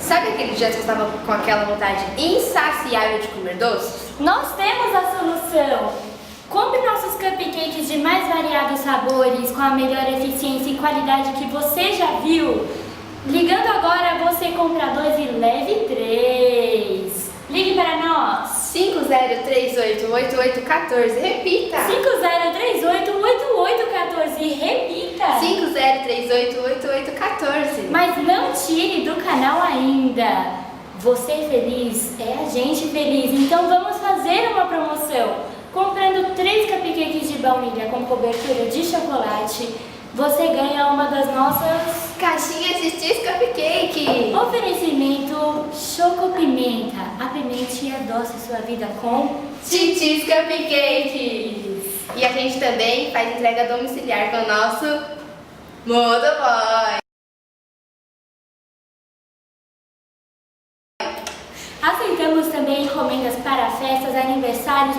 Sabe aquele dia que eu estava com aquela vontade insaciável de comer doces? Nós temos a solução! Compre nossos cupcakes de mais variados sabores, com a melhor eficiência e qualidade que você já viu. Ligando agora, você compra 2 e leve 3. Ligue para nós! 50388814, repita! 50388814, repita! 50388814. Mas não tire do canal ainda! Você feliz é a gente feliz, então vamos fazer uma promoção! Comprando 3 cupcakes de baunilha com cobertura de chocolate, você ganha uma das nossas caixinhas de Titis Cupcake. Oferecimento Chocopimenta. Apimente e adoce sua vida com Titis Cupcakes. E a gente também faz entrega domiciliar com o nosso Motoboy. Aceitamos também encomendas para festas, aniversários.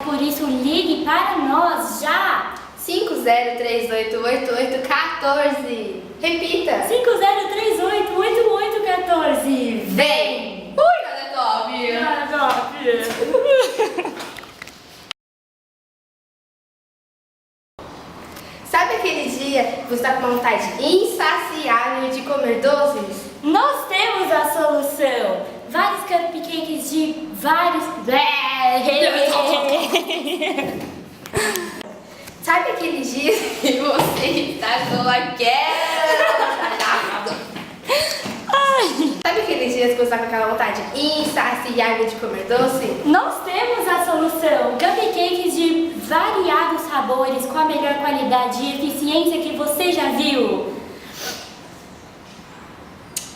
Por isso, ligue para nós já! 50388814. Repita! 50388814. Vem! Ui, ela é top! Sabe aquele dia que você está com uma vontade insaciável de comer doces? Nós temos a solução! Vários cupcakes de vários... Sabe aquele dia que você está com aquela... Sabe aqueles dias que você está com aquela vontade insaciável de comer doce? Nós temos a solução! Cupcakes de variados sabores com a melhor qualidade e eficiência que você já viu!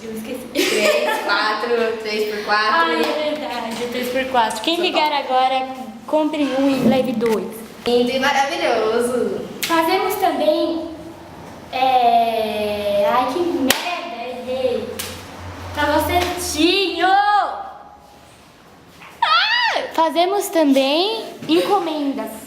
Eu esqueci. 3, 4, 3x4. Ai, é verdade, 3x4. Quem ligar agora, compre um e leve 2. Lindo e maravilhoso. Fazemos também... Ai, que merda, errei. Tava certinho! Fazemos também encomendas.